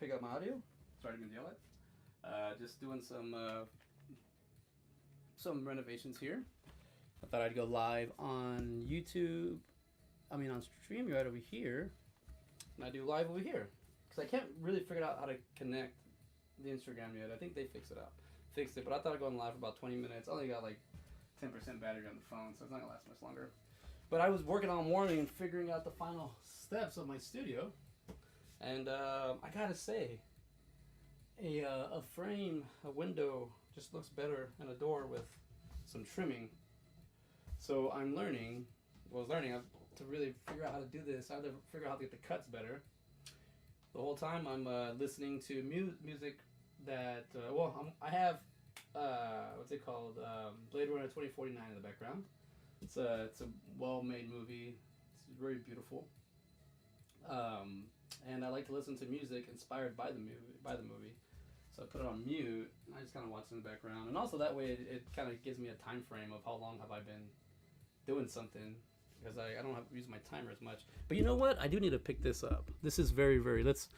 pick up my audio. Sorry to yell it. Just doing some renovations here. I thought I'd go live on YouTube. I mean on StreamYard over here, and I do live over here because I can't really figure out how to connect the Instagram yet. I think they fixed it, but I thought I'd go on live for about 20 minutes. I only got like 10% battery on the phone, so it's not gonna last much longer. But I was working all morning and figuring out the final steps of my studio, and I gotta say, a frame, a window just looks better than a door with some trimming. So I'm learning. Well, I was learning to really figure out how to do this. How to figure out how to get the cuts better. The whole time I'm listening to music that I have what's it called, Blade Runner 2049 in the background. It's a well-made movie. It's very beautiful. And I like to listen to music inspired by the movie. So I put it on mute and I just kind of watch it in the background. And also that way it kind of gives me a time frame of how long have I been doing something, because I don't have to use my timer as much. But you know what? I do need to pick this up. This is very, very, let's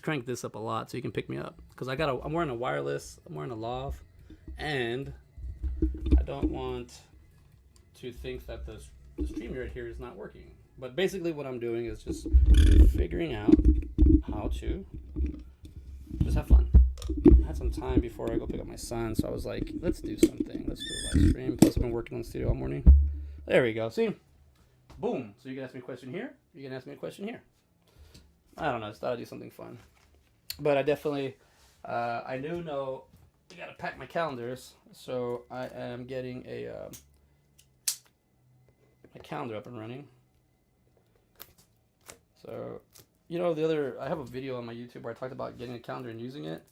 crank this up a lot so you can pick me up. Because I'm wearing a wireless, I'm wearing a lav, and I don't want to think that the StreamYard here is not working. But basically what I'm doing is just figuring out how to just have fun. I had some time before I go pick up my son, so I was like, let's do something. Let's do a live stream. Plus I've been working on the studio all morning. There we go. See? Boom. So you can ask me a question here. You can ask me a question here. I don't know. I just thought I'd do something fun. But I definitely, I do know I got to pack my calendars. So I am getting a calendar up and running. So, I have a video on my YouTube where I talked about getting a calendar and using it.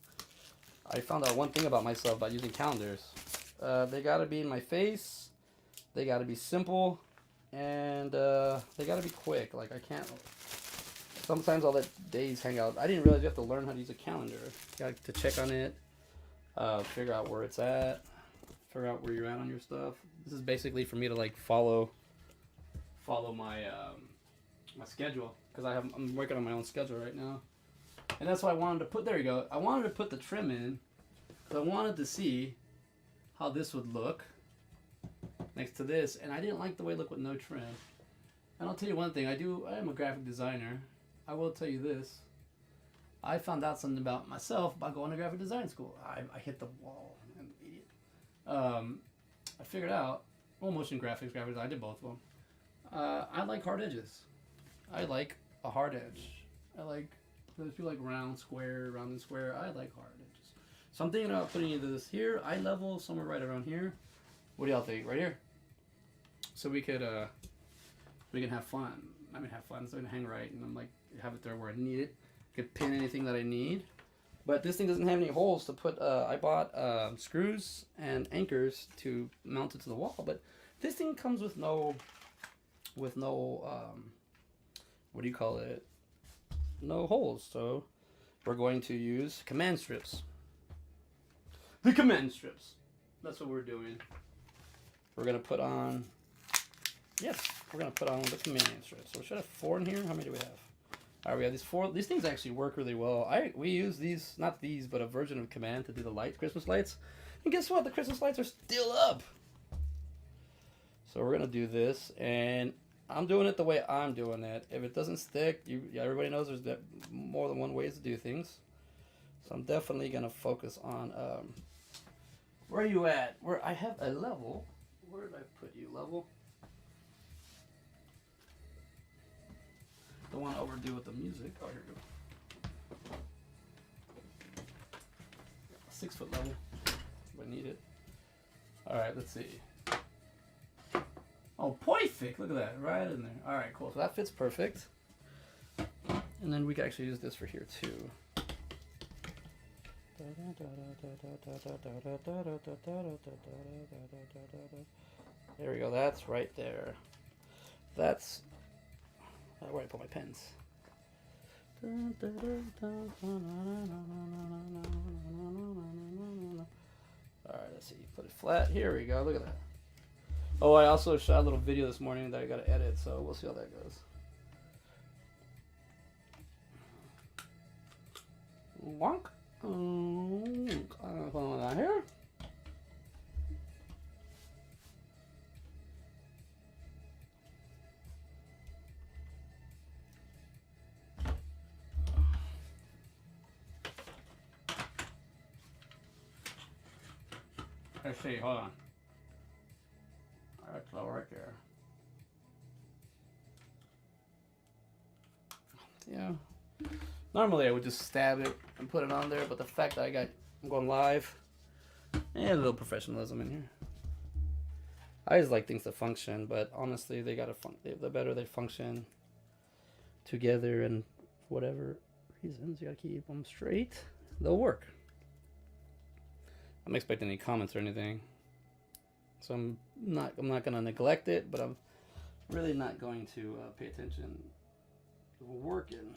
I found out one thing about myself about using calendars. They got to be in my face. They got to be simple. And they got to be quick. Like, I can't... Sometimes I'll let days hang out. I didn't realize you have to learn how to use a calendar. You got to check on it. Figure out where it's at. Figure out where you're at on your stuff. This is basically for me to, like, follow my my schedule. Because I'm working on my own schedule right now. And that's why I wanted to put... There you go. I wanted to put the trim in. Because I wanted to see how this would look next to this, and I didn't like the way it looked with no trim. And I'll tell you one thing, I am a graphic designer. I will tell you this. I found out something about myself by going to graphic design school. I hit the wall. I'm an idiot. I figured out, motion graphics, I did both of them. I like hard edges. I like a hard edge. I like, if you like round and square, I like hard edges. So I'm thinking about putting either this here, eye level, somewhere right around here. What do y'all think? Right here? So we can have fun. I mean, have fun. So I can hang right, and I'm like, have it there where I need it. I can pin anything that I need. But this thing doesn't have any holes to put. I bought screws and anchors to mount it to the wall. But this thing comes with no, what do you call it? No holes. So we're going to use command strips. The command strips. That's what we're doing. We're going to put on, we're going to put on the command strips. So we should have 4 in here. How many do we have? All right, we have these 4. These things actually work really well. We use these, not these, but a version of command to do the lights, Christmas lights. And guess what? The Christmas lights are still up. So we're going to do this, and I'm doing it the way I'm doing it. If it doesn't stick, everybody knows there's more than one way to do things. So I'm definitely going to focus on, where are you at? Where I have a level. Where did I put you? Level? Don't want to overdo with the music. Oh, here we go. 6 foot level. If I need it. Alright, let's see. Oh, perfect! Look at that. Right in there. Alright, cool. So that fits perfect. And then we can actually use this for here too. There we go. That's right there. That's where I put my pens. Alright, let's see. Put it flat. Here we go. Look at that. Oh, I also shot a little video this morning that I got to edit, so we'll see how that goes. Wonk. Put that here. Let's see, hold on. That's all right there. Yeah. Normally I would just stab it and put it on there, but the fact that I'm going live, and a little professionalism in here. I just like things to function, but honestly, they gotta the better they function together, and for whatever reasons, you gotta keep them straight, they'll work. I'm not expecting any comments or anything, so I'm not gonna neglect it, but I'm really not going to pay attention. We're working.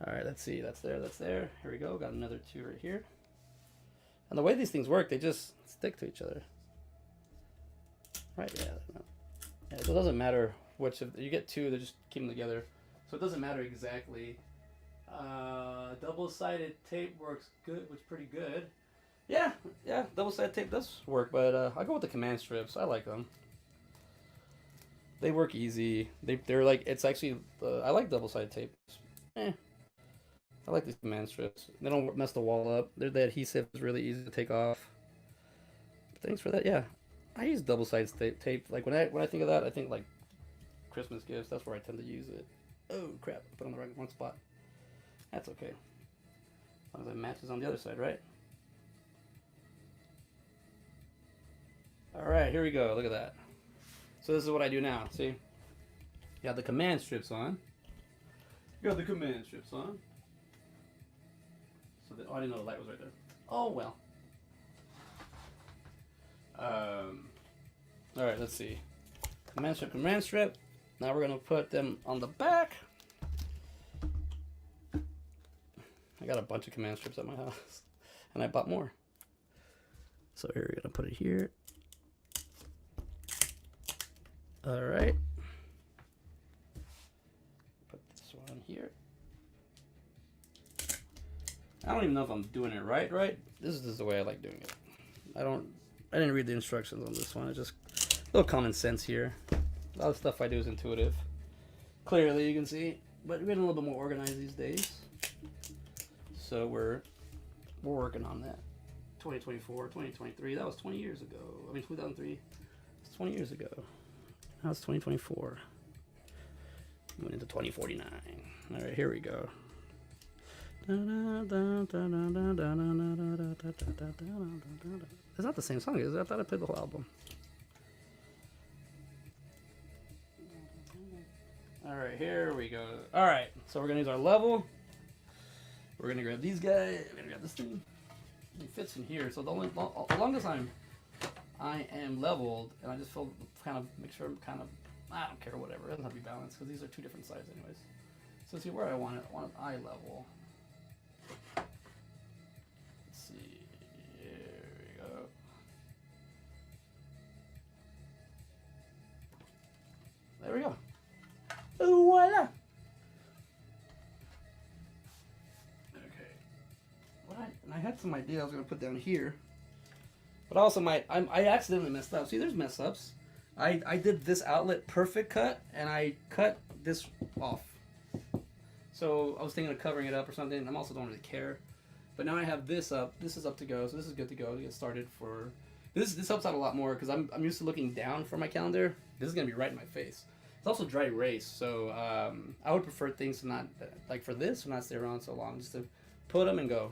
All right, let's see. That's there. Here we go. Got another 2 right here. And the way these things work, they just stick to each other. Right? Yeah. Yeah, it doesn't matter which of you get 2. They just keep them together, so it doesn't matter exactly. Double-sided tape works good, which is pretty good. Yeah. Double-sided tape does work, but I go with the command strips. I like them. They work easy. They're like, it's actually I like double-sided tape. I like these command strips. They don't mess the wall up. The adhesive is really easy to take off. Thanks for that. Yeah, I use double-sided tape. Like when I think of that, I think like Christmas gifts. That's where I tend to use it. Oh crap! I put it on the wrong spot. That's okay. As long as it matches on the other side, right? All right, here we go. Look at that. So this is what I do now. See, you got the command strips on. So oh, I didn't know the light was right there. Oh well. All right, let's see. Command strip. Now we're gonna put them on the back. I got a bunch of command strips at my house, and I bought more. So here we're gonna put it here. All right. Put this one here. I don't even know if I'm doing it right. This is just the way I like doing it. I didn't read the instructions on this one. It's just a little common sense here. A lot of stuff I do is intuitive. Clearly you can see, but we're getting a little bit more organized these days. So we're working on that. 2024, 2023, that was 20 years ago. I mean 2003, it's 20 years ago. Now it's 2024. Moving into 2049. All right, here we go. It's not the same song, is it? I thought I played the whole album. All right, here we go. All right, so we're gonna use our level. We're gonna grab these guys. We're gonna grab this thing. It fits in here. So the longest I am leveled, and I just feel make sure I'm I don't care, whatever. It doesn't have to be balanced because these are 2 different sides anyways. So see where I want it. I want it eye level. Let's see. Here we go. There we go. Voila. Okay. I had some idea I was gonna put down here, but also I accidentally messed up. See, there's mess ups. I did this outlet perfect cut, and I cut this off. So I was thinking of covering it up or something. I also don't really care. But now I have this up. This is up to go. So this is good to go to get started for. This helps out a lot more because I'm used to looking down for my calendar. This is gonna be right in my face. It's also dry erase, so I would prefer things to not like for this to not stay around so long, just to put them and go.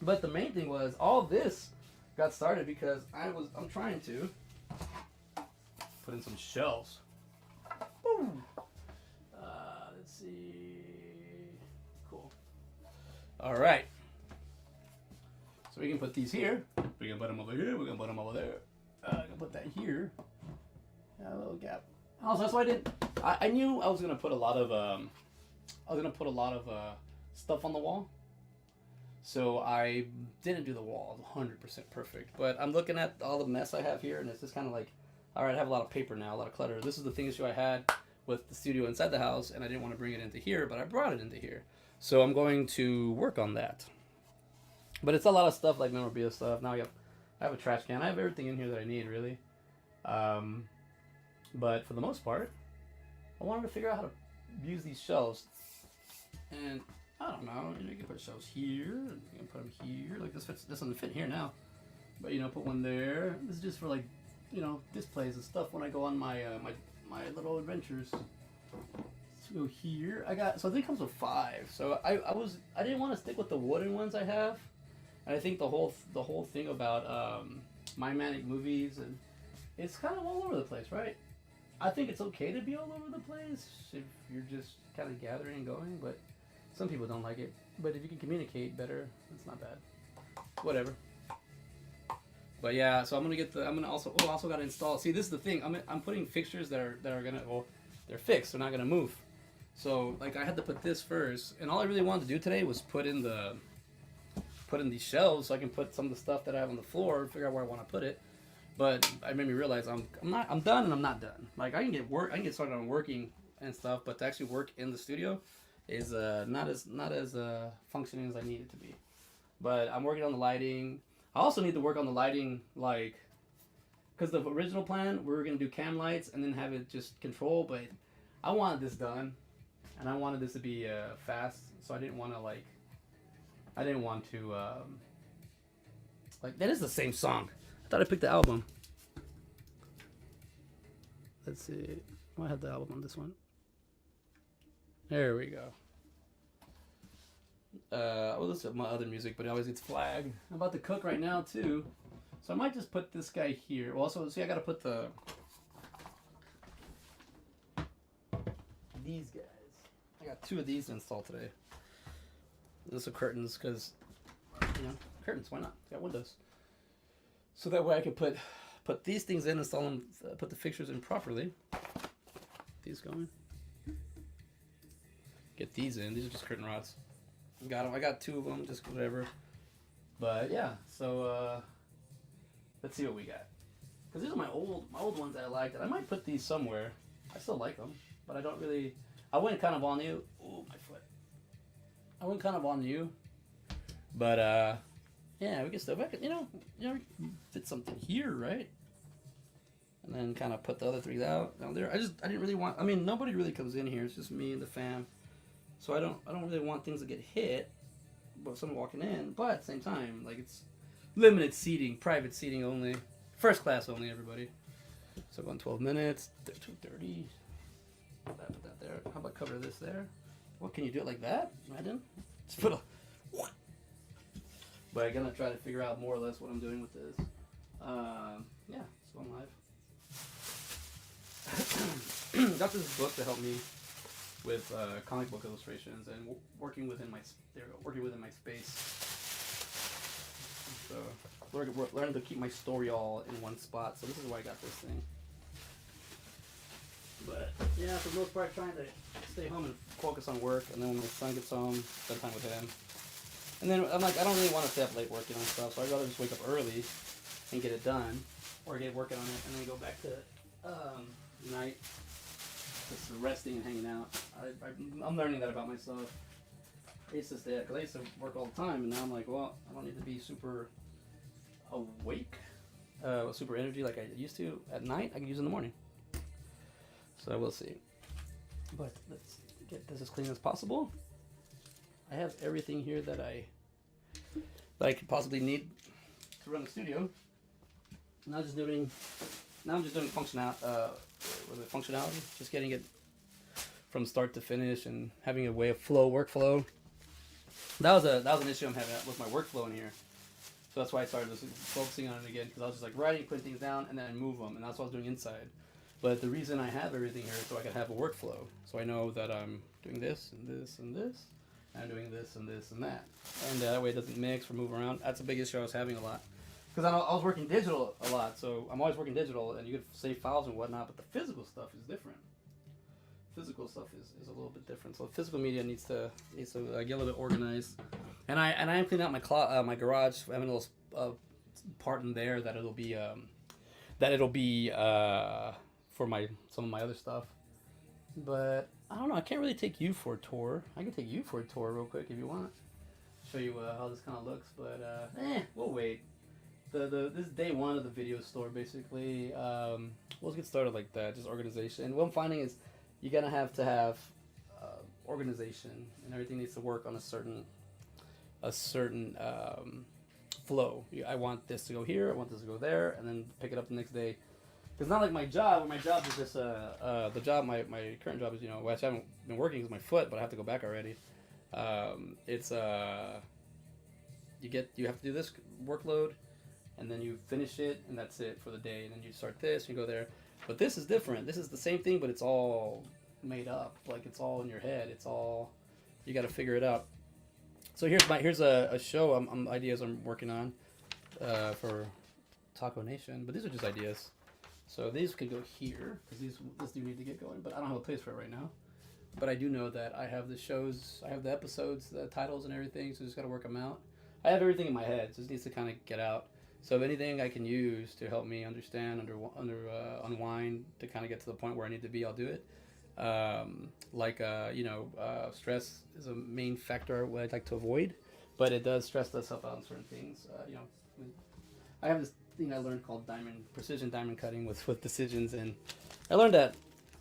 But the main thing was all this got started because I'm trying to put in some shelves. Boom. Let's see. Cool. All right. So we can put these here. We can put them over here. We can put them over there. I can put that here. A little gap. Also, that's why I knew I was gonna put a lot of stuff on the wall. So I didn't do the walls 100% perfect, but I'm looking at all the mess I have here, and it's just kind of like, all right, I have a lot of paper now, a lot of clutter. This is the thing issue I had with the studio inside the house, and I didn't want to bring it into here, but I brought it into here. So I'm going to work on that. But it's a lot of stuff like memorabilia stuff. Now I have a trash can. I have everything in here that I need really. Um, but for the most part, I wanted to figure out how to use these shelves. And I don't know. You can put shelves here. You can put them here. Like this fits. This doesn't fit here now. But put one there. This is just for like, displays and stuff when I go on my my little adventures. Let's go here. So I think it comes with 5. So I didn't want to stick with the wooden ones I have. And I think the whole thing about My Manic Movies, and it's kind of all over the place, right? I think it's okay to be all over the place if you're just kind of gathering and going, but some people don't like it. But if you can communicate better, it's not bad. Whatever. But yeah, so I'm gonna also gotta install. See, this is the thing. I'm putting fixtures that are gonna, well, they're fixed. They're not gonna move. So like I had to put this first, and all I really wanted to do today was put in these shelves so I can put some of the stuff that I have on the floor and figure out where I want to put it. But I made me realize I'm done and I'm not done. Like I can get started on working and stuff, but to actually work in the studio is not as functioning as I need it to be. But I'm working on the lighting. I also need to work on the lighting, like, because the original plan we were gonna do cam lights and then have it just control, but I wanted this done, and I wanted this to be fast, so I didn't want to like that is the same song. I thought I picked the album. Let's see. I have the album on this one. There we go. Well, this is my other music, but it always gets flagged. I'm about to cook right now too, so I might just put this guy here. Well, also, see, I gotta put these guys. I got 2 of these to install today. Those are curtains, because curtains. Why not? Got windows, so that way I can put these things in, install them, put the fixtures in properly. These going. Get these in. These are just curtain rods. Got them. I got 2 of them, just whatever. But yeah, so let's see what we got. Because these are my old ones that I liked, and I might put these somewhere. I still like them, but I don't really. I went kind of on you. Oh, my foot. I went kind of on you, but yeah, we can still fit something here, right? And then kind of put the other 3 out down there. I didn't really want. I mean, nobody really comes in here. It's just me and the fam. So I don't really want things to get hit, but someone walking in. But at the same time, like, it's limited seating, private seating only, first class only, everybody. So going 12 minutes, 2:30. Put that there. How about cover this there? What, can you do it like that? Imagine. Just put a. But I'm gonna try to figure out more or less what I'm doing with this. Yeah, so I'm live. Got this book to help me with comic book illustrations and working within my space. So learning to keep my story all in one spot. So this is why I got this thing. But yeah, for the most part, trying to stay home and focus on work, and then when my son gets home, spend time with him. And then I'm like, I don't really want to stay up late working on stuff, so I'd rather just wake up early and get it done, or get working on it, and then go back to night, just resting and hanging out. I'm learning that about myself. I used to stay up, because I used to work all the time, and now I'm like, well, I don't need to be super awake, super energy like I used to at night. I can use in the morning. So we'll see. But let's get this as clean as possible. I have everything here that I could possibly need to run the studio. Now I'm just doing functionality, just getting it from start to finish and having a way of workflow. That was an issue I'm having with my workflow in here. So that's why I started focusing on it again, because I was just like writing, putting things down, and then I move them, and that's what I was doing inside. But the reason I have everything here is so I can have a workflow. So I know that I'm doing this and this and this, and I'm doing this and this and that. And that way it doesn't mix or move around. That's a big issue I was having a lot. Because I was working digital a lot, so I'm always working digital, and you could save files and whatnot, but the physical stuff is different. Physical stuff is a little bit different. So physical media needs to get a little bit organized. And I am cleaning out my garage. I have a little part in there that it'll be for some of my other stuff. But I don't know. I can't really take you for a tour. I can take you for a tour real quick if you want. Show you how this kind of looks, but we'll wait. This is day one of the video store basically. Let's get started like that. Just organization. And what I'm finding is you're gonna have to have organization, and everything needs to work on a certain flow. I want this to go here. I want this to go there, and then pick it up the next day. It's not like my job. My job is just the job. My current job is which I haven't been working because my foot, but I have to go back already. It's you have to do this workload, and then you finish it, and that's it for the day. And then you start this, and you go there. But this is different. This is the same thing, but it's all made up. Like it's all in your head. It's all you got to figure it out. So here's a show ideas I'm working on for Taco Nation, but these are just ideas. So these could go here because this do need to get going, but I don't have a place for it right now. But I do know that I have the shows, I have the episodes, the titles, and everything. So just got to work them out. I have everything in my head, so it needs to kind of get out. So if anything I can use to help me understand, unwind to kind of get to the point where I need to be, I'll do it. Stress is a main factor what I'd like to avoid, but it does stress us up on certain things. I have this thing I learned called precision diamond cutting with decisions, and I learned that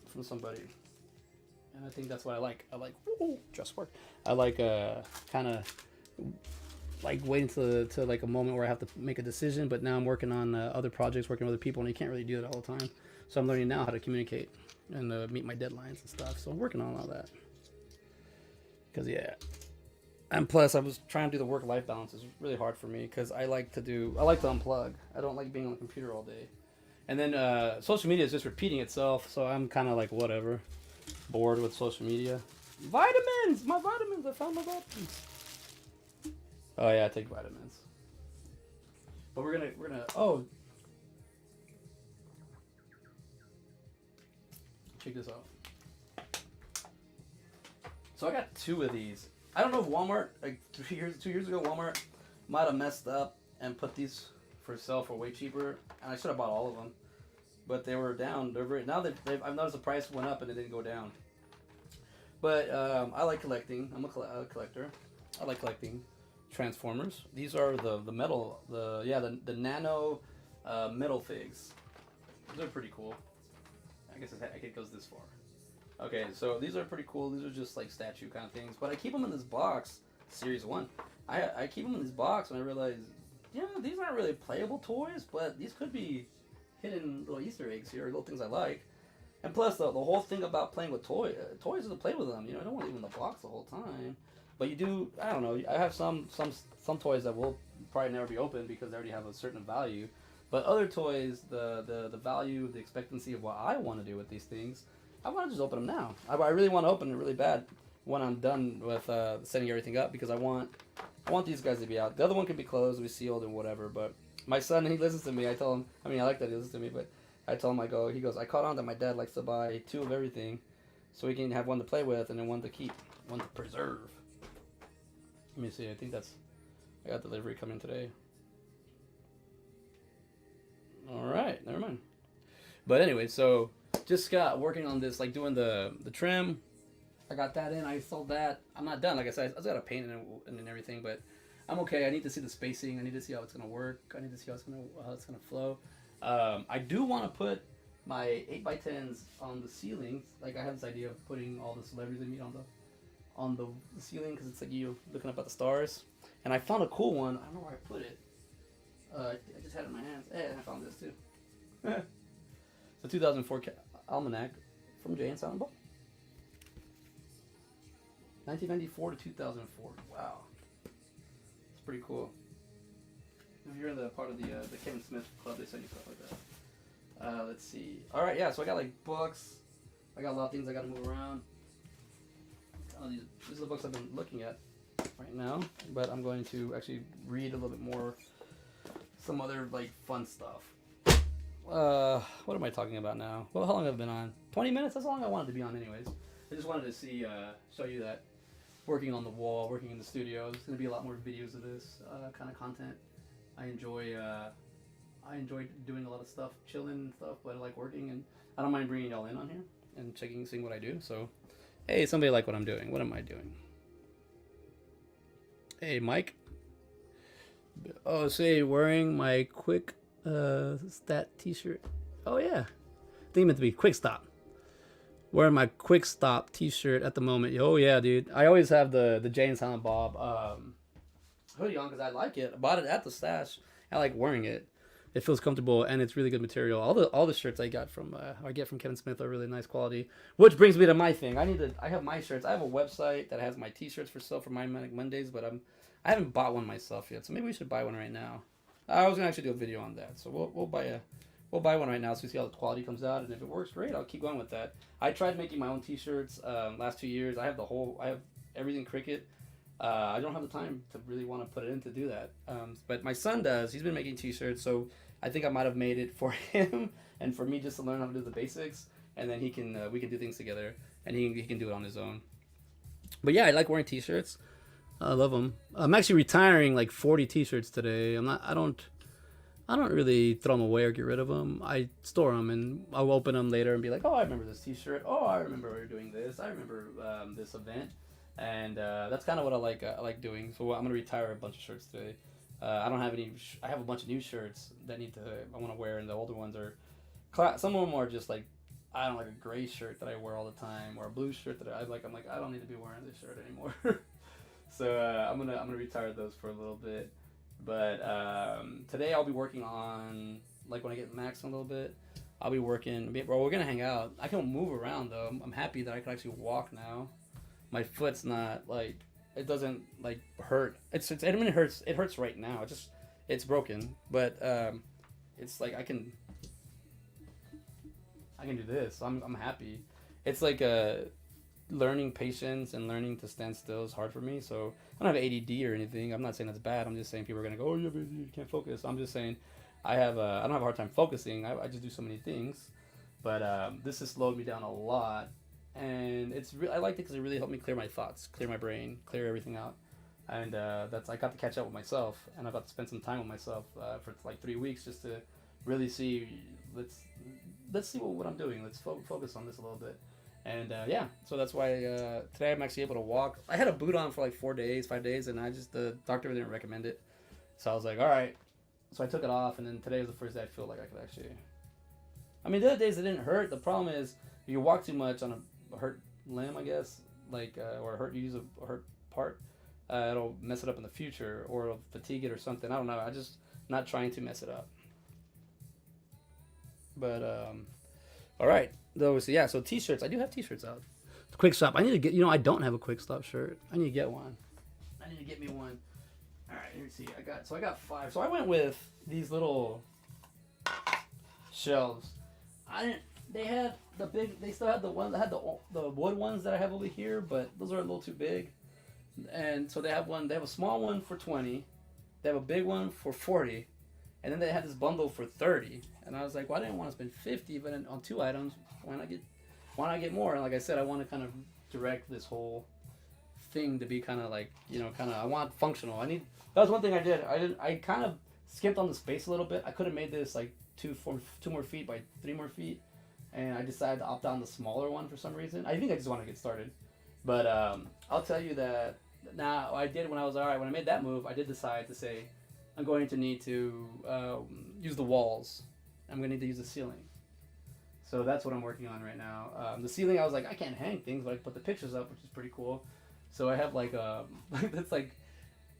from somebody, and I think that's what I like. I like just work. I like kind of like waiting to like a moment where I have to make a decision, but now I'm working on other projects, working with other people, and you can't really do that all the time. So I'm learning now how to communicate and meet my deadlines and stuff. So I'm working on all that. Because and plus I was trying to do the work-life balance. It's really hard for me because I like to unplug. I don't like being on the computer all day. And then social media is just repeating itself, so I'm kind of like whatever, bored with social media. Vitamins, my vitamins. I found my vitamins. Oh yeah, I take vitamins. But we're gonna check this out. So I got 2 of these. I don't know if Walmart, like 2 years ago, Walmart might have messed up and put these for sale for way cheaper, and I should have bought all of them. But they were down. I've noticed the price went up and it didn't go down. But I like collecting. I'm a collector. I like collecting Transformers. These are the metal, the nano metal figs. They're pretty cool. I guess it goes this far. Okay, so these are pretty cool. These are just like statue kind of things. But I keep them in this box, Series 1. I keep them in this box and I realize, these aren't really playable toys, but these could be hidden little Easter eggs here, little things I like. And plus, the whole thing about playing with toys is to play with them. I don't want to leave them in the box the whole time. But you do, I don't know, I have some toys that will probably never be opened because they already have a certain value. But other toys, the value, the expectancy of what I want to do with these things, I want to just open them now. I really want to open it really bad when I'm done with setting everything up because I want these guys to be out. The other one can be closed, be sealed, and whatever. But my son, he listens to me. I tell him, I like that he listens to me, but I tell him, he goes, I caught on that my dad likes to buy 2 of everything so he can have one to play with and then one to keep, one to preserve. Let me see, I got delivery coming today. Alright, never mind. But anyway, so just got working on this, like doing the trim. I got that in, I sold that. I'm not done, like I said, I just got to paint it and everything, but I'm okay. I need to see the spacing, I need to see how it's going to work, I need to see how it's going to flow. I do want to put my 8x10s on the ceilings. Like I have this idea of putting all the celebrities I meet on the ceiling because it's like you looking up at the stars. And I found a cool one. I don't know where I put it. I just had it in my hands. And I found this too. It's a 2004 almanac from Jay and Silent Bob. 1994 to 2004. Wow. It's pretty cool. If you're in the part of the Kevin Smith club, they send you stuff like that. Let's see. All right, yeah. So I got like books. I got a lot of things I got to move around. These are the books I've been looking at right now, but I'm going to actually read a little bit more. Some other like fun stuff. What am I talking about now? Well, how long have I been on? 20 minutes. That's how long I wanted to be on, anyways. I just wanted to show you that working on the wall, working in the studio. There's going to be a lot more videos of this kind of content. I enjoy doing a lot of stuff, chilling and stuff, but I like working, and I don't mind bringing y'all in on here and seeing what I do. So Hey, somebody like what I'm doing. What am I doing? Hey, Mike. Oh, say wearing my quick stat T-shirt. Oh yeah, I think it meant to be quick stop. Wearing my quick stop T-shirt at the moment. Oh yeah, dude. I always have the Jay and Silent Bob hoodie on because I like it. I bought it at the stash. I like wearing it. It feels comfortable and it's really good material. All the shirts I get from Kevin Smith are really nice quality. Which brings me to my thing. I have my shirts. I have a website that has my T-shirts for sale for my Mondays, but I haven't bought one myself yet. So maybe we should buy one right now. I was gonna actually do a video on that. So we'll buy one right now so we see how the quality comes out, and if it works great, I'll keep going with that. I tried making my own T-shirts last 2 years. I have everything Cricut. I don't have the time to really want to put it in to do that. But my son does. He's been making T-shirts, so I think I might have made it for him and for me just to learn how to do the basics, and then we can do things together, and he can do it on his own. But yeah, I like wearing T-shirts. I love them. I'm actually retiring like 40 T-shirts today. I don't really throw them away or get rid of them. I store them and I'll open them later and be like, oh, I remember this T-shirt. Oh, I remember we were doing this. I remember this event, and that's kind of what I like doing. So I'm gonna retire a bunch of shirts today. I don't have any. I have a bunch of new shirts that I want to wear, and the older ones are. Some of them are just like I don't like a gray shirt that I wear all the time, or a blue shirt that I like. I'm like I don't need to be wearing this shirt anymore. So I'm gonna retire those for a little bit. But today I'll be working on like when I get max a little bit. I'll be working. Well, we're gonna hang out. I can move around though. I'm happy that I can actually walk now. My foot's not like it doesn't like hurt. I mean it hurts. It hurts right now. It's broken. But it's like I can do this. I'm happy. It's like learning patience and learning to stand still is hard for me. So I don't have ADD or anything. I'm not saying that's bad. I'm just saying people are gonna go, oh, you can't focus. I'm just saying I don't have a hard time focusing. I just do so many things. But this has slowed me down a lot, and I like it because it really helped me clear my thoughts, clear my brain, clear everything out. And I got to catch up with myself, and I got to spend some time with myself for like 3 weeks just to really see. Let's see what I'm doing. Let's focus on this a little bit. And yeah, so that's why today I'm actually able to walk. I had a boot on for like 5 days, and the doctor didn't recommend it. So I was like, all right. So I took it off, and then today was the first day I feel like I could actually. I mean, the other days it didn't hurt. The problem is if you walk too much on a hurt limb, I guess, like you use a hurt part, it'll mess it up in the future, or it'll fatigue it or something. I don't know. I just not trying to mess it up. But all right. Though, so yeah, so T-shirts. I do have T-shirts out. Quick Stop. I need to get. I don't have a Quick Stop shirt. I need to get one. I need to get me one. All right, let me see. I got 5. So I went with these little shelves. They had the big. They still had the one that had the wood ones that I have over here, but those are a little too big. And so they have one. They have a small one for 20. They have a big one for 40. And then they had this bundle for 30, and I was like, well, I didn't want to spend 50, but on 2 items, why not get more? And like I said, I want to kind of direct this whole thing to be kind of like, I want functional. That was one thing I did. I kind of skimped on the space a little bit. I could have made this like 2 more feet by 3 more feet, and I decided to opt on the smaller one for some reason. I think I just want to get started, but I'll tell you that now I did when I made that move, I did decide to say, I'm going to need to use the walls. I'm going to need to use the ceiling. So that's what I'm working on right now. The ceiling, I was like, I can't hang things, but I put the pictures up, which is pretty cool. So I have like,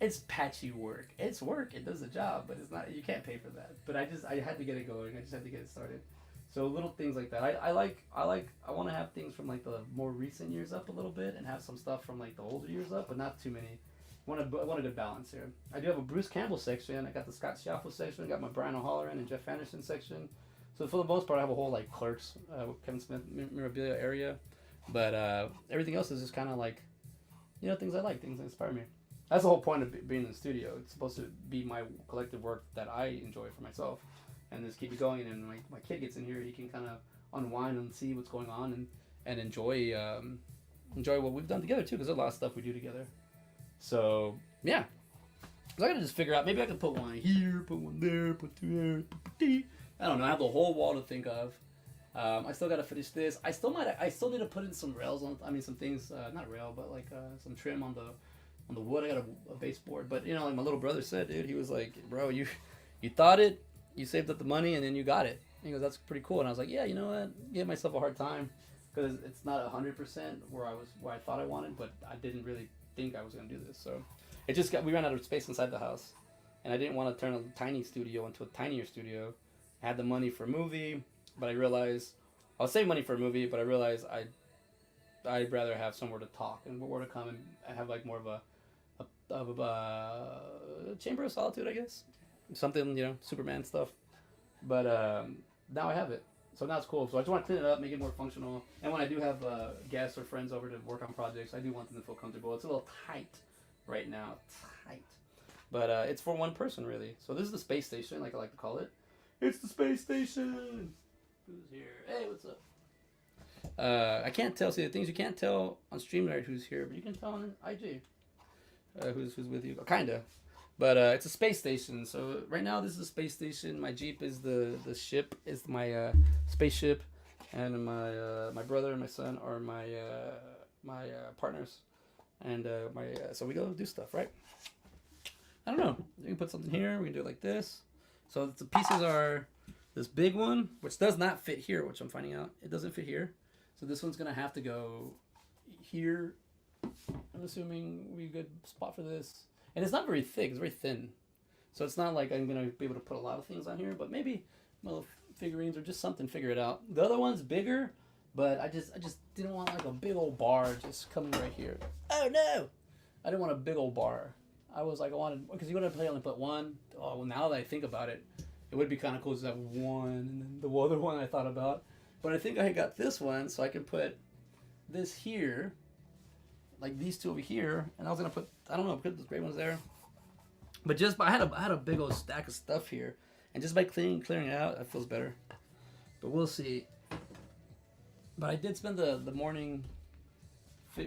it's patchy work. It's work. It does the job, but it's not. You can't pay for that. But I had to get it going. I just had to get it started. So little things like that. I want to have things from like the more recent years up a little bit, and have some stuff from like the older years up, but not too many. I want a good balance here. I do have a Bruce Campbell section. I got the Scott Schaffel section. I got my Brian O'Halloran and Jeff Anderson section. So for the most part, I have a whole like Clerks, Kevin Smith memorabilia area. But everything else is just kind of like, things I like, things that inspire me. That's the whole point of being in the studio. It's supposed to be my collective work that I enjoy for myself, and just keep it going. And when my kid gets in here, he can kind of unwind and see what's going on and enjoy what we've done together too. Because there's a lot of stuff we do together. So, yeah. So I gotta just figure out, maybe I can put one here, put one there, put two there, I don't know, I have the whole wall to think of. I still gotta finish this. I still need to put in some rails on. I mean, some things, not rail, but like some trim on the wood. I got a baseboard, but you know, like my little brother said, dude, he was like, bro, you thought it, you saved up the money, and then you got it. He goes, that's pretty cool. And I was like, yeah, you know what? Give myself a hard time because it's not 100% where I thought I wanted, but I didn't really think I was gonna do this. So it just got we ran out of space inside the house, and I didn't want to turn a tiny studio into a tinier studio. I had the money for a movie, but I realized I'll save money for a movie, but I realized I'd rather have somewhere to talk and where to come and have like more of a chamber of solitude, I guess, something, you know, Superman stuff. But now I have it, so now it's cool. So I just want to clean it up, make it more functional. And when I do have guests or friends over to work on projects, I do want them to feel comfortable. It's a little tight right now, tight, but it's for one person really. So this is the space station, like I like to call it. It's the space station. Who's here? Hey, what's up? I can't tell. See, the things you can't tell on StreamYard who's here, but you can tell on IG who's with you. Kinda. But it's a space station. So right now this is a space station. My Jeep is the ship, is my spaceship, and my brother and my son are my partners, and so we go do stuff, right? I don't know. You can put something here. We can do it like this. So the pieces are this big one, which does not fit here, which I'm finding out. It doesn't fit here. So this one's going to have to go here. I'm assuming we a good spot for this. And it's not very thick. It's very thin. So it's not like I'm going to be able to put a lot of things on here. But maybe my little figurines or just something, figure it out. The other one's bigger, but I just didn't want like a big old bar just coming right here. Oh, no. I didn't want a big old bar. I was like, I wanted, because you're going to only put one. Oh, well, now that I think about it, it would be kind of cool to have one, and then the other one I thought about. But I think I got this one, so I can put this here, like these two over here, and I was going to put, I don't know, put those gray ones there. But just, I had a big old stack of stuff here, and just by clearing it out, it feels better. But we'll see. But I did spend the morning, yeah,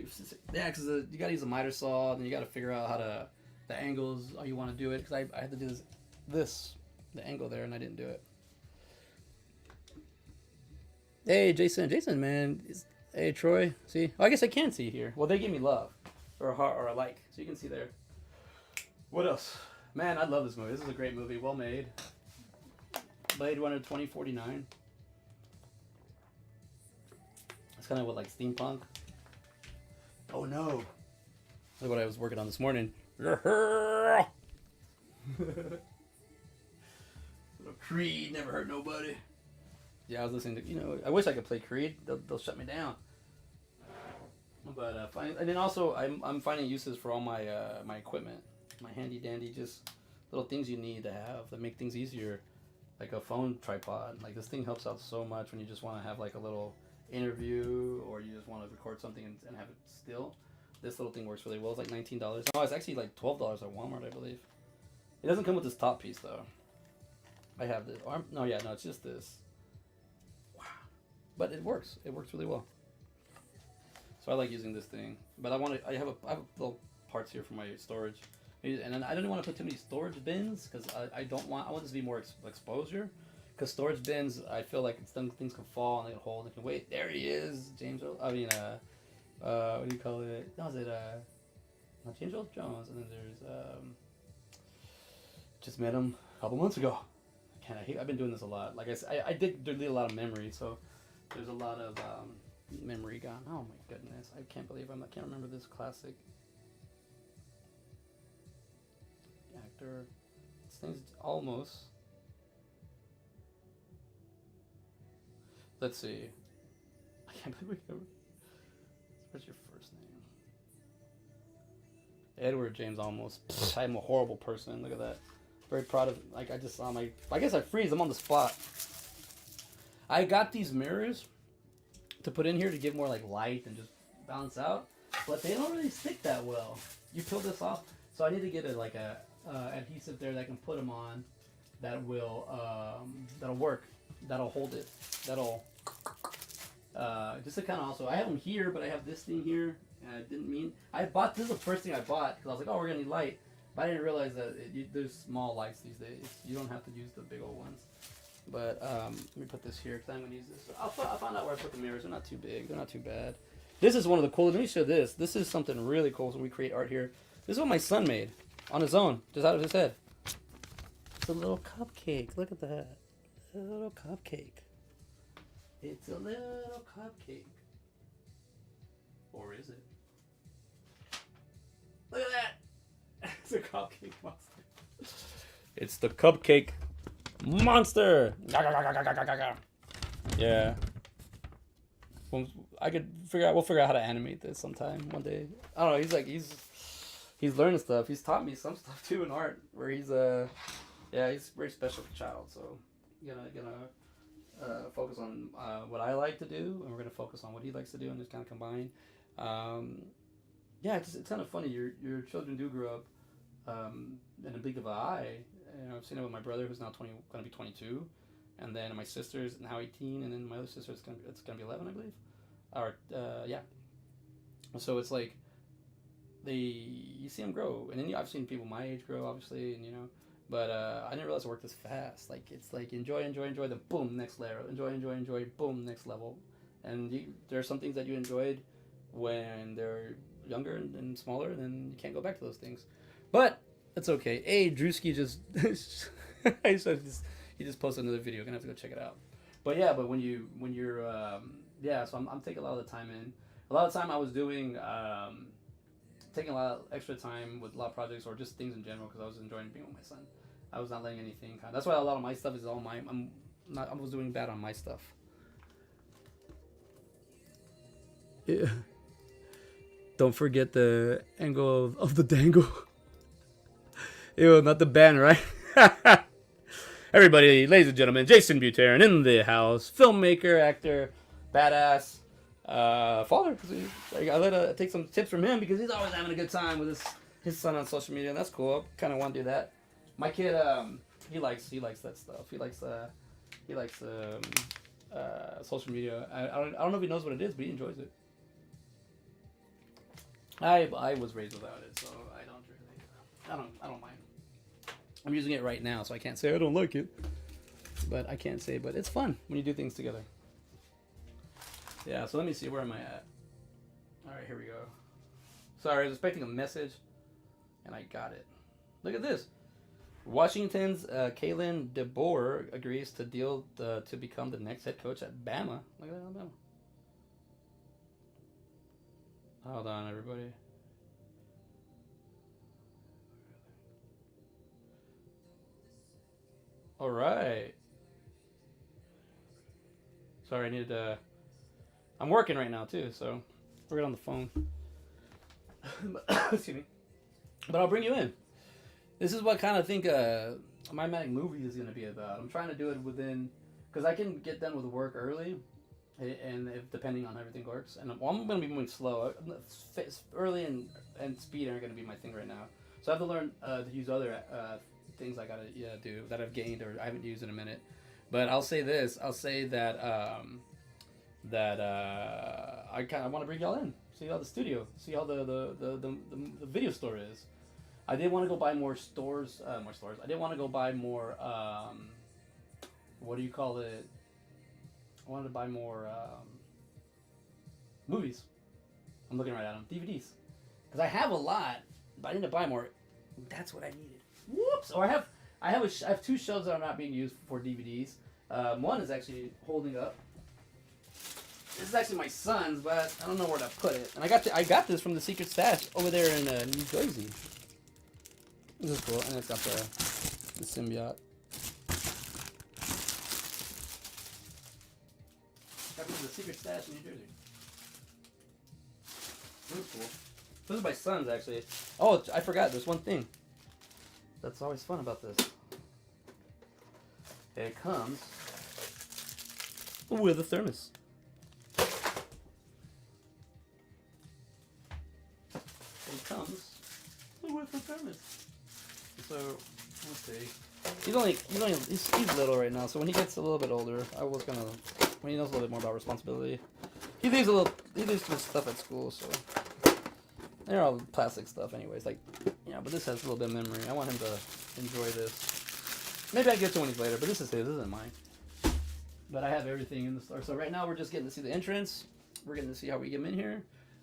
because you got to use a miter saw, and you got to figure out how to, the angles, how you want to do it, because I had to do the angle there, and I didn't do it. Hey, Jason, man. Hey, Troy. See? Oh, I guess I can see here. Well, they give me love, or a heart, or a like, so you can see there. What else? Man, I love this movie. This is a great movie. Well made. Blade Runner 2049. It's kind of what, like steampunk. Oh no! Look what I was working on this morning. Creed never hurt nobody. Yeah, I was listening to, you know, I wish I could play Creed. They'll shut me down. But and then also I'm finding uses for all my my equipment, my handy dandy just little things you need to have that make things easier, like a phone tripod. Like this thing helps out so much when you just want to have like a little interview or you just want to record something and have it still. This little thing works really well. It's like $19. No, it's actually like $12 at Walmart, I believe. It doesn't come with this top piece though. I have this. No, it's just this. Wow. But it works. It works really well. So I like using this thing. But I have little parts here for my storage. And then I didn't want to put too many storage bins because I want this to be more exposure. Because storage bins, I feel like things can fall and they can hold and can wait. There he is, James. What do you call it? No, is it not James Earl Jones? And then there's just met him a couple months ago. I've been doing this a lot. Like I said, I did delete a lot of memory, so there's a lot of memory gone. Oh my goodness, I can't believe I can't remember this classic actor. This thing's almost. Let's see. I can't believe we ever. What's your first name? Edward James Olmos. I'm a horrible person. Look at that. Very proud of. Like I just saw I guess I freeze. I'm on the spot. I got these mirrors to put in here to give more like light and just balance out, but they don't really stick that well. You peel this off, so I need to get a adhesive there that I can put them on. That will that'll work. That'll hold it. That'll just to kind of also. I have them here, but I have this thing here. And I didn't mean. This is the first thing I bought because I was like, oh, we're gonna need light. But I didn't realize that there's small lights these days. You don't have to use the big old ones. But let me put this here because I'm gonna use this. I'll find out where I put the mirrors. They're not too big. They're not too bad. This is one of the coolest. Let me show this. This is something really cool. So we create art here. This is what my son made on his own, just out of his head. It's a little cupcake. Look at that. A little cupcake. It's a little cupcake. Or is it? Look at that. It's a cupcake monster. It's the cupcake monster. Yeah. Well, we'll figure out how to animate this sometime one day. I don't know. He's learning stuff. He's taught me some stuff too in art. Where he's he's a very special child. So gonna focus on what I like to do, and we're gonna focus on what he likes to do, and just kind of combine. Yeah, it's kind of funny. Your children do grow up in a blink of an eye. I've seen it with my brother, who's now gonna be 22, and then my sister's now 18, and then my other sister it's gonna be 11, I believe. Or yeah. So it's like you see them grow, and then I've seen people my age grow, obviously, and but I didn't realize it worked this fast. Like it's like enjoy, then boom, next level. Enjoy, boom, next level. And there are some things that you enjoyed when they're younger and smaller, and then you can't go back to those things. But it's okay. Hey, Drewski just he just posted another video. Gonna have to go check it out. But yeah, when you're yeah, so I'm taking a lot of the time in. A lot of time I was doing taking a lot of extra time with a lot of projects or just things in general because I was enjoying being with my son. I was not letting anything that's why a lot of my stuff is all mine. I was doing bad on my stuff. Yeah. Don't forget the angle of the dangle. Ew, not the band, right? Everybody, ladies and gentlemen, Jason Butera in the house. Filmmaker, actor, badass, father. I take some tips from him because he's always having a good time with his son on social media, and that's cool. I kind of want to do that. My kid, he likes that stuff. He likes social media. I don't know if he knows what it is, but he enjoys it. I was raised without it, so I don't mind. I'm using it right now, so I can't say I don't like it. But I can't say, but it's fun when you do things together. Yeah, so let me see, where am I at? Alright, here we go. Sorry, I was expecting a message, and I got it. Look at this. Washington's Kalen DeBoer agrees to deal to become the next head coach at Bama. Look at that, Alabama. Hold on, everybody. All right. Sorry, I needed to. I'm working right now too, so we're on the phone. Excuse me. But I'll bring you in. This is what kind of think my Manic movie is going to be about. I'm trying to do it within, because I can get done with work early, and depending on how everything works. And I'm going to be moving slow. Early and speed aren't going to be my thing right now. So I have to learn to use other things I got to do that I've gained or I haven't used in a minute. But I'll say this. I'll say that I want to bring y'all in. See how the studio. See how the video store is. I did want to go buy more stores. I did want to go buy more. What do you call it? I wanted to buy more movies. I'm looking right at them. DVDs. Because I have a lot, but I need to buy more. That's what I needed. Whoops! Or I have two shelves that are not being used for DVDs. One is actually holding up. This is actually my son's, but I don't know where to put it. And I got this from the secret stash over there in New Jersey. This is cool, and it's got the symbiote. Got this is the secret stash in New Jersey. This is cool. This is my son's, actually. Oh, I forgot. There's one thing that's always fun about this. It comes with a thermos. It comes with a thermos. So let's see. He's little right now. So when he gets a little bit older, when he knows a little bit more about responsibility, he leaves some stuff at school. So they're all plastic stuff, anyways. But this has a little bit of memory. I want him to enjoy this. Maybe I get to one of these later, but this is his. This isn't mine. But I have everything in the store. So right now we're just getting to see the entrance. We're getting to see how we get in here.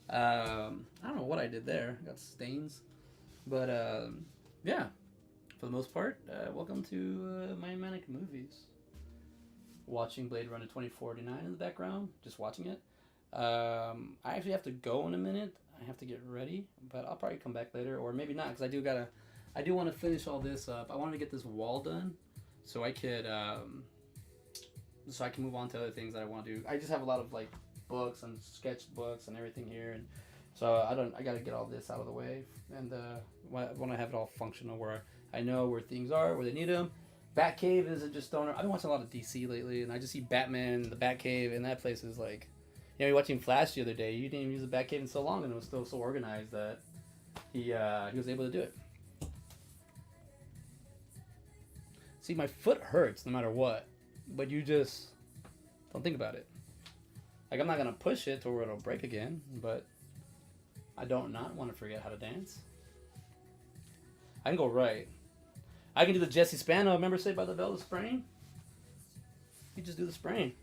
I don't know what I did there. I got stains. But yeah, for the most part, welcome to My Manic Movies. Watching Blade Runner 2049 in the background. Just watching it. I actually have to go in a minute. I have to get ready. But I'll probably come back later. Or maybe not, because I do want to finish all this up. I wanted to get this wall done so I could move on to other things that I want to do. I just have a lot of like books and sketchbooks and everything here, and so I got to get all this out of the way, and when I have it all functional where I know where things are, where they need them. Batcave isn't just stoner. I've been watching a lot of DC lately, and I just see Batman, the Batcave, and that place is like, you know, you're watching Flash the other day. You didn't even use the Batcave in so long, and it was still so organized that he was able to do it. See, my foot hurts no matter what, but you just don't think about it. Like, I'm not going to push it to where it'll break again, but I don't not want to forget how to dance. I can go right. I can do the Jesse Spano, remember Saved by the Bell, the spraying? You just do the spraying.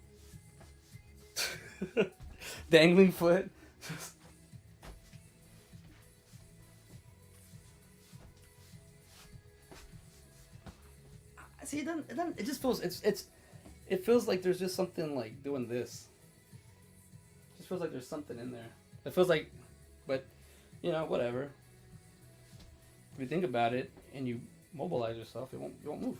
Dangling foot. See, it just feels, it feels like there's just something like doing this. It just feels like there's something in there. It feels like, but, you know, whatever. If you think about it and you mobilize yourself, you won't move.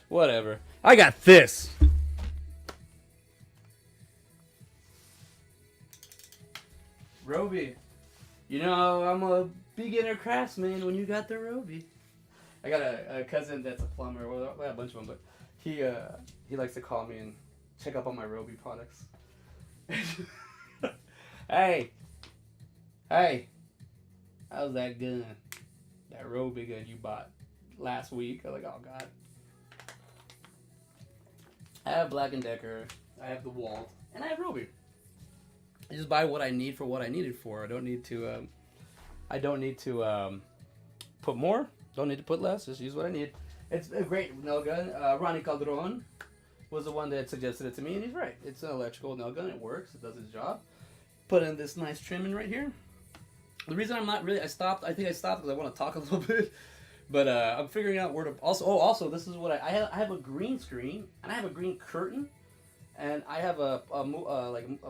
Whatever. I got this. Roby. You know, I'm a beginner craftsman when you got the Roby. I got a cousin that's a plumber. Well, I have a bunch of them, but he likes to call me and check up on my Roby products. Hey, how's that gun? That Roby gun you bought last week? I'm like, oh god. I have Black & Decker. I have the Walt, and I have Roby. I just buy what I need for what I need it for. I don't need to. Put more. Don't need to put less. Just use what I need. It's a great nail gun. Ronnie Calderon was the one that suggested it to me, and he's right. It's an electrical nail gun. It works. It does its job. Put in this nice trimming right here. The reason I'm not really, I stopped because I want to talk a little bit, but I'm figuring out where to. Also, this is what I have a green screen and I have a green curtain. And I have a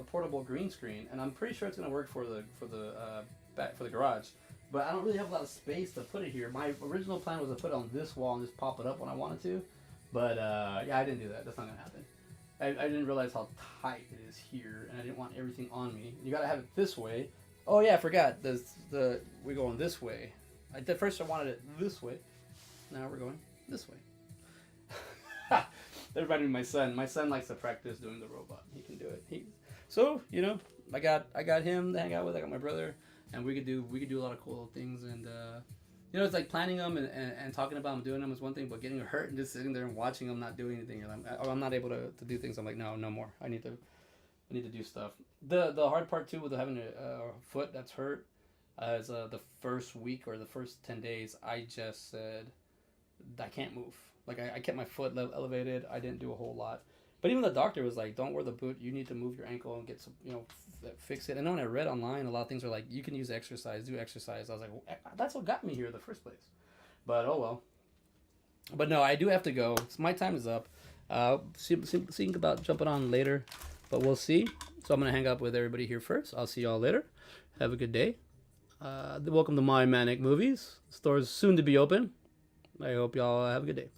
portable green screen, and I'm pretty sure it's gonna work for the garage. But I don't really have a lot of space to put it here. My original plan was to put it on this wall and just pop it up when I wanted to. But yeah, I didn't do that. That's not gonna happen. I didn't realize how tight it is here, and I didn't want everything on me. You gotta have it this way. Oh yeah, I forgot. We're going this way. At first I wanted it this way. Now we're going this way. That reminded me of my son. My son likes to practice doing the robot. He can do it. So you know, I got him to hang out with. I got my brother, and we could do a lot of cool things. And you know, it's like planning them and talking about them, doing them is one thing, but getting hurt and just sitting there and watching them not doing anything, I'm not able to do things. I'm like, no more. I need to do stuff. The hard part too with having a foot that's hurt is the first week or the first 10 days. I just said I can't move. Like, I kept my foot elevated. I didn't do a whole lot. But even the doctor was like, don't wear the boot. You need to move your ankle and get some, fix it. And then when I read online, a lot of things are like, you can use exercise, do exercise. I was like, well, that's what got me here in the first place. But, oh well. But no, I do have to go. My time is up. Think about jumping on later. But we'll see. So I'm going to hang up with everybody here first. I'll see y'all later. Have a good day. Welcome to My Manic Movies. The store is soon to be open. I hope y'all have a good day.